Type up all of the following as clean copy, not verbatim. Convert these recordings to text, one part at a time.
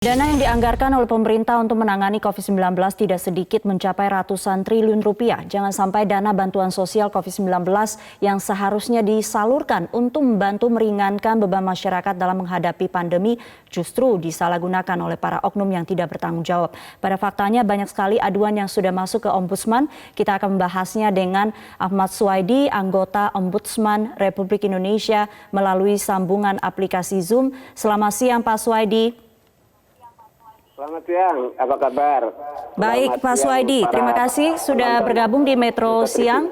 Dana yang dianggarkan oleh pemerintah untuk menangani COVID-19 tidak sedikit mencapai ratusan triliun rupiah. Jangan sampai dana bantuan sosial COVID-19 yang seharusnya disalurkan untuk membantu meringankan beban masyarakat dalam menghadapi pandemi justru disalahgunakan oleh para oknum yang tidak bertanggung jawab. Pada faktanya banyak sekali aduan yang sudah masuk ke Ombudsman. Kita akan membahasnya dengan Ahmad Suwaidi, anggota Ombudsman Republik Indonesia melalui sambungan aplikasi Zoom. Selamat siang Pak Suwaidi. Selamat siang, apa kabar? Baik Pak Suwaidi, terima kasih sudah bergabung di Metro Siang.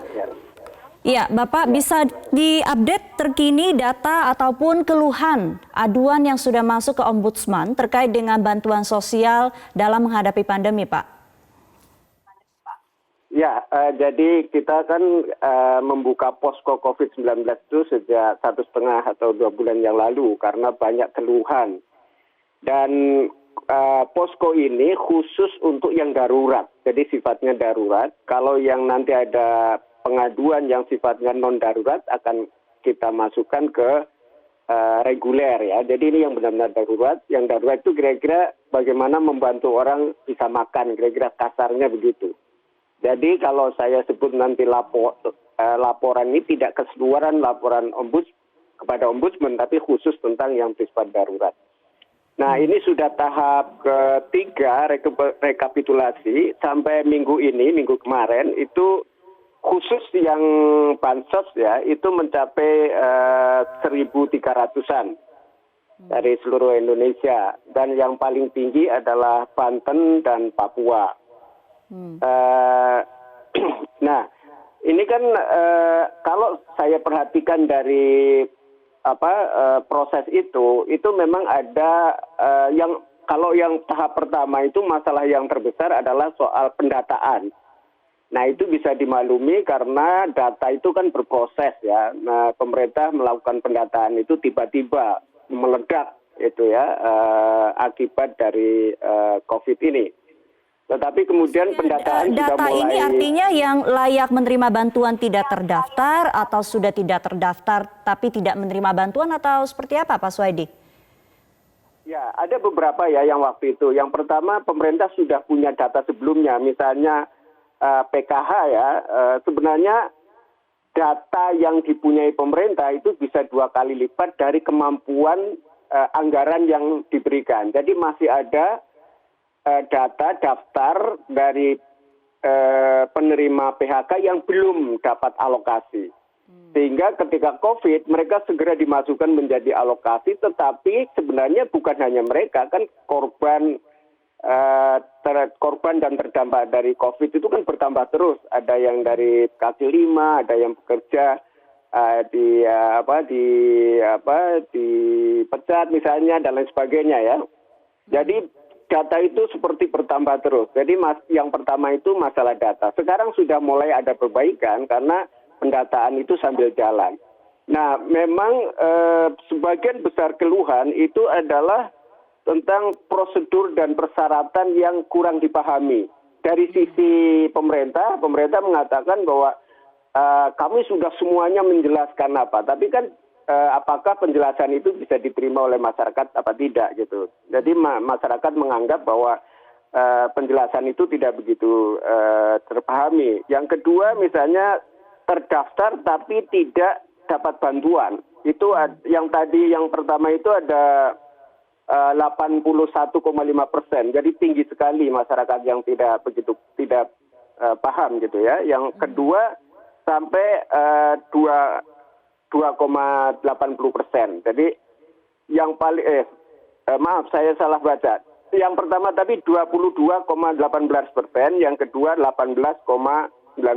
Ya, Bapak bisa diupdate terkini data ataupun keluhan aduan yang sudah masuk ke Ombudsman terkait dengan bantuan sosial dalam menghadapi pandemi, Pak? Ya, jadi kita kan membuka posko COVID-19 itu sejak 1,5 atau 2 bulan yang lalu karena banyak keluhan. Dan posko ini khusus untuk yang darurat, jadi sifatnya darurat. Kalau yang nanti ada pengaduan yang sifatnya non darurat akan kita masukkan ke reguler ya. Jadi ini yang benar-benar darurat. Yang darurat itu kira-kira bagaimana membantu orang bisa makan, kira-kira kasarnya begitu. Jadi kalau saya sebut nanti laporan ini tidak keseluruhan laporan kepada ombudsman, tapi khusus tentang yang bersifat darurat. Nah ini sudah tahap ketiga rekapitulasi sampai minggu kemarin itu khusus yang bansos ya itu mencapai 1.300-an dari seluruh Indonesia dan yang paling tinggi adalah Banten dan Papua. Nah ini kan kalau saya perhatikan dari proses itu memang ada kalau yang tahap pertama itu masalah yang terbesar adalah soal pendataan. Nah itu bisa dimaklumi karena data itu kan berproses ya. Nah pemerintah melakukan pendataan itu tiba-tiba meledak itu ya akibat dari COVID ini. Tetapi kemudian pendataan sudah mulai. Data ini artinya yang layak menerima bantuan tidak terdaftar atau sudah tidak terdaftar tapi tidak menerima bantuan atau seperti apa Pak Suwaidi? Ya ada beberapa ya yang waktu itu. Yang pertama pemerintah sudah punya data sebelumnya. Misalnya PKH ya sebenarnya data yang dipunyai pemerintah itu bisa 2 kali lipat dari kemampuan anggaran yang diberikan. Jadi masih ada data daftar dari penerima PHK yang belum dapat alokasi. Sehingga ketika COVID mereka segera dimasukkan menjadi alokasi, tetapi sebenarnya bukan hanya mereka, kan korban dan terdampak dari COVID itu kan bertambah terus. Ada yang dari kaki 5, ada yang bekerja dipecat misalnya dan lain sebagainya ya. Jadi data itu seperti bertambah terus. Jadi yang pertama itu masalah data. Sekarang sudah mulai ada perbaikan karena pendataan itu sambil jalan. Nah, memang sebagian besar keluhan itu adalah tentang prosedur dan persyaratan yang kurang dipahami. Dari sisi pemerintah mengatakan bahwa kami sudah semuanya menjelaskan apa. Tapi kan apakah penjelasan itu bisa diterima oleh masyarakat apa tidak gitu. Jadi masyarakat menganggap bahwa penjelasan itu tidak begitu terpahami. Yang kedua misalnya terdaftar tapi tidak dapat bantuan. Itu yang pertama itu ada 81,5%. Jadi tinggi sekali masyarakat yang tidak paham gitu ya. Yang kedua sampai 2,80%. Jadi yang paling maaf saya salah baca. Yang pertama tadi 22,18%, yang kedua 18,19%.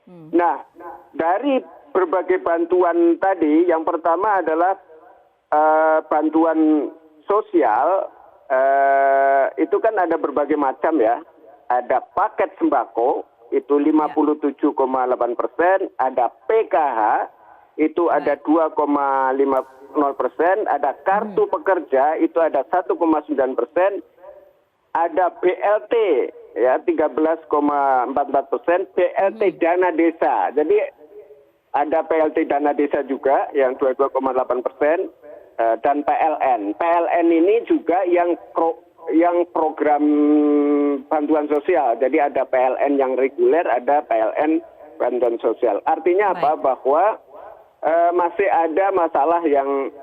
Nah, dari berbagai bantuan tadi, yang pertama adalah bantuan sosial itu kan ada berbagai macam ya. Ada paket sembako itu 57,8%, ada PKH itu ada 2,50%, ada kartu pekerja itu ada 1,9%, ada BLT ya 13,44%, BLT dana desa. Jadi ada PLT dana desa juga yang 22,8%, dan PLN. PLN ini juga yang program bantuan sosial. Jadi ada PLN yang reguler, ada PLN bantuan sosial. Artinya apa? Bahwa masih ada masalah yang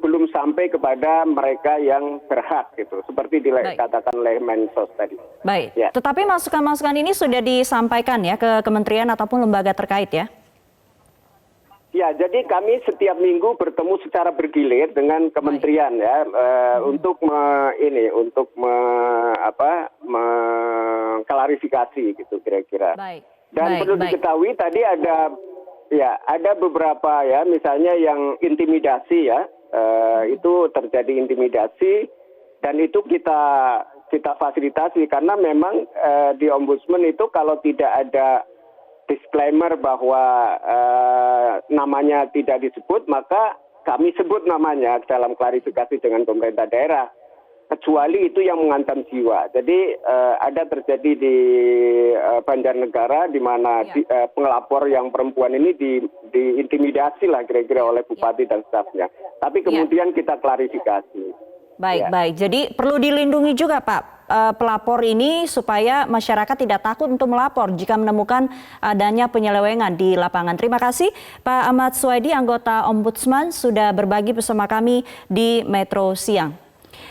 belum sampai kepada mereka yang berhak gitu. Seperti dikatakan oleh Mensos tadi. Baik. Ya. Tetapi masukan-masukan ini sudah disampaikan ya ke kementerian ataupun lembaga terkait ya? Ya, jadi kami setiap minggu bertemu secara bergilir dengan kementerian ya untuk mengklarifikasi gitu kira-kira. Baik. Dan perlu diketahui tadi ada beberapa ya, misalnya yang intimidasi ya, itu terjadi intimidasi dan itu kita fasilitasi karena memang di Ombudsman itu kalau tidak ada disclaimer bahwa namanya tidak disebut, maka kami sebut namanya dalam klarifikasi dengan pemerintah daerah. Kecuali itu yang mengancam jiwa. Jadi ada terjadi di Banjarnegara di mana pengelapor yang perempuan ini diintimidasi lah kira-kira oleh bupati dan stafnya. Tapi kemudian kita klarifikasi. Baik. Jadi perlu dilindungi juga Pak pelapor ini supaya masyarakat tidak takut untuk melapor jika menemukan adanya penyelewengan di lapangan. Terima kasih Pak Ahmad Suwaidi, anggota Ombudsman, sudah berbagi bersama kami di Metro Siang.